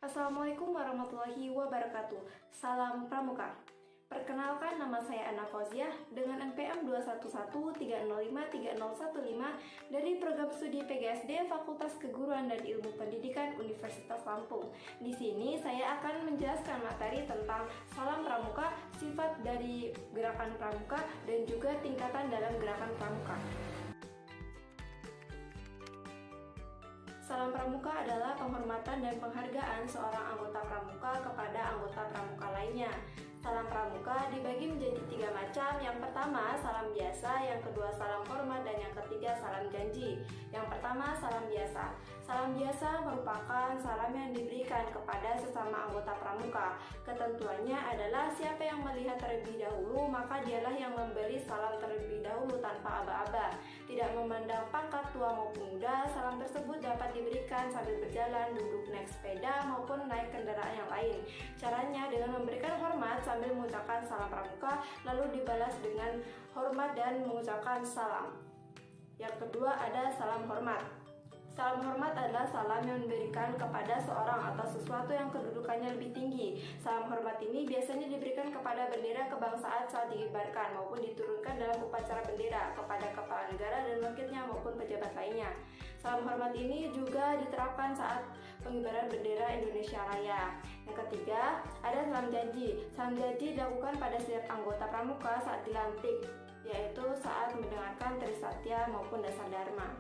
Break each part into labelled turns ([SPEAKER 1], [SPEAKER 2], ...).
[SPEAKER 1] Assalamualaikum warahmatullahi wabarakatuh. Salam Pramuka. Perkenalkan, nama saya Ana Fauziah dengan NPM 21130530115 dari Program Studi PGSD Fakultas Keguruan dan Ilmu Pendidikan Universitas Lampung. Di sini saya akan menjelaskan materi tentang salam pramuka, sifat dari gerakan pramuka, dan juga tingkatan dalam gerakan pramuka. Salam pramuka adalah penghormatan dan penghargaan seorang anggota pramuka kepada anggota pramuka lainnya. Salam pramuka dibagi menjadi 3 macam. Yang pertama, salam biasa, yang kedua, salam hormat, dan yang ketiga, salam janji. Yang pertama, salam biasa. Salam biasa merupakan salam yang diberikan kepada sesama anggota pramuka. Ketentuannya adalah siapa yang melihat terlebih dahulu, maka dialah yang memberi salam terlebih dahulu tanpa aba-aba. Tidak memandang pangkat tua maupun muda, salam tersebut dapat diberikan sambil berjalan, duduk, naik sepeda, maupun naik kendaraan yang lain. Caranya dengan memberikan hormat sambil mengucapkan salam pramuka, lalu dibalas dengan hormat dan mengucapkan salam. Yang kedua ada salam hormat. Salam hormat adalah salam yang diberikan kepada seorang atau sesuatu yang kedudukannya lebih tinggi. Salam hormat ini biasanya diberikan kepada bendera kebangsaan saat dikibarkan maupun diturunkan dalam upacara bendera, kepada kepala negara dan wakilnya maupun pejabat lainnya. Salam hormat ini juga diterapkan saat pengibaran bendera Indonesia Raya. Yang ketiga, ada salam janji. Salam janji dilakukan pada setiap anggota pramuka saat dilantik, yaitu saat mendengarkan Trisatya maupun Dasar Dharma.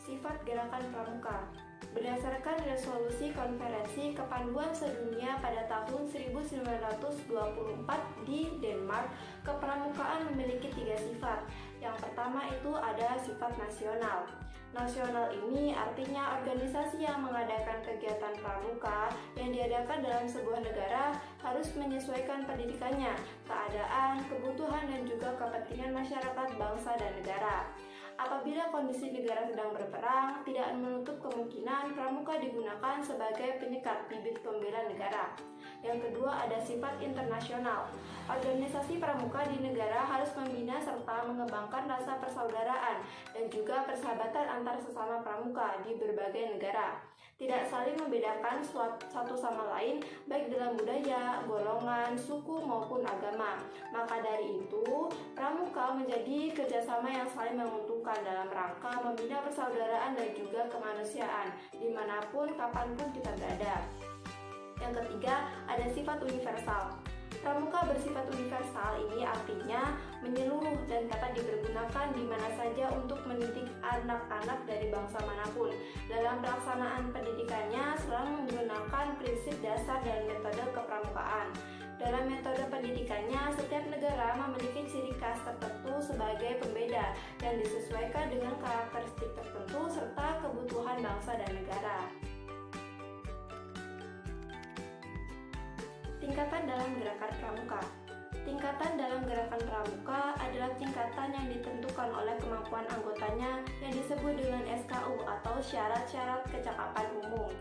[SPEAKER 1] Sifat gerakan pramuka. Berdasarkan resolusi konferensi kepanduan sedunia pada tahun 1924 di Denmark, kepramukaan memiliki 3 sifat. Yang pertama itu ada sifat nasional. Nasional ini artinya organisasi yang mengadakan kegiatan pramuka yang diadakan dalam sebuah negara harus menyesuaikan pendidikannya, keadaan, kebutuhan, dan juga kepentingan masyarakat, bangsa, dan negara. Apabila kondisi negara sedang berperang, tidak menutup kemungkinan pramuka digunakan sebagai penyekat bibit pembela negara. Yang kedua ada sifat internasional. Organisasi pramuka di negara harus membina serta mengembangkan rasa persaudaraan dan juga persahabatan antar sesama pramuka di berbagai negara. Tidak saling membedakan satu sama lain baik dalam budaya, golongan, suku maupun agama. Maka dari itu, pramuka menjadi kerjasama yang saling menguntungkan dalam rangka membina persaudaraan dan juga kemanusiaan dimanapun, kapanpun kita berada. Yang ketiga, ada sifat universal. Pramuka bersifat universal ini artinya menyeluruh dan dapat dipergunakan di mana saja untuk mendidik anak-anak dari bangsa manapun. Dalam pelaksanaan pendidikannya selalu menggunakan prinsip dasar dan metode kepramukaan. Dalam metode pendidikannya, setiap negara memiliki ciri khas tertentu sebagai pembeda yang disesuaikan dengan karakteristik tertentu serta kebutuhan bangsa dan negara. Tingkatan dalam gerakan pramuka. Tingkatan dalam gerakan pramuka adalah tingkatan yang ditentukan oleh kemampuan anggotanya yang disebut dengan SKU atau syarat-syarat kecakapan umum.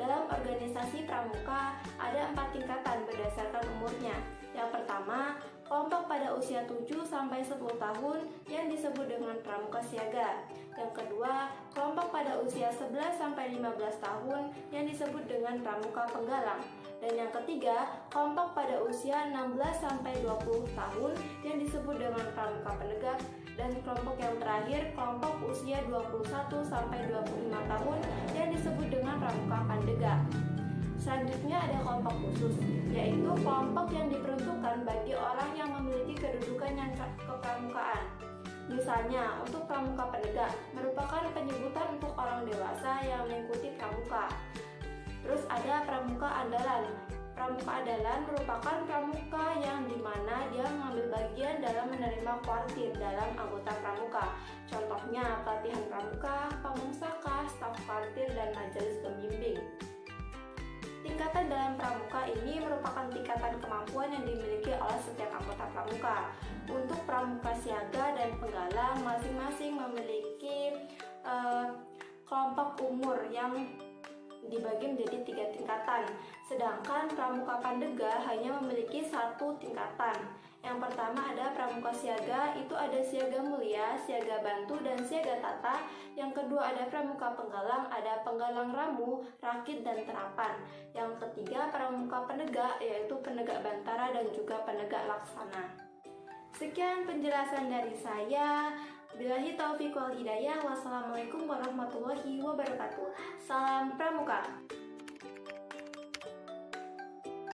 [SPEAKER 1] Dalam organisasi pramuka ada 4 tingkatan berdasarkan umurnya. Yang pertama, kelompok pada usia 7-10 tahun yang disebut dengan pramuka siaga. Yang kedua, kelompok pada usia 11-15 tahun yang disebut dengan pramuka penggalang. Dan yang ketiga, kelompok pada usia 16-20 tahun yang disebut dengan pramuka penegak. Dan kelompok yang terakhir, kelompok usia 21-25 tahun yang disebut dengan pramuka pandega. Selanjutnya ada kelompok khusus, yaitu kelompok yang diperuntukkan bagi orang yang memiliki kedudukan yang kepramukaan. Misalnya, untuk pramuka penegak merupakan penyebutan untuk orang dewasa yang mengikuti pramuka. Terus ada pramuka andalan. Pramuka andalan merupakan pramuka yang dimana dia mengambil bagian dalam menerima kuartir dalam anggota pramuka. Contohnya pelatihan pramuka, pamuksaka, staf kuartir, dan majelis pembimbing. Tingkatan dalam pramuka ini merupakan tingkatan kemampuan yang dimiliki oleh setiap anggota pramuka. Untuk pramuka siaga dan penggalang masing-masing memiliki kelompok umur yang dibagi menjadi 3 tingkatan, sedangkan pramuka pandega hanya memiliki 1 tingkatan. Yang pertama ada pramuka siaga, itu ada siaga mulia, siaga bantu, dan siaga tata. Yang kedua ada pramuka penggalang, ada penggalang ramu, rakit, dan terapan. Yang ketiga pramuka penegak, yaitu penegak bantara dan juga penegak laksana. Sekian penjelasan dari saya. Billahi taufiq wal hidayah. Wassalamualaikum warahmatullahi wabarakatuh. Salam pramuka.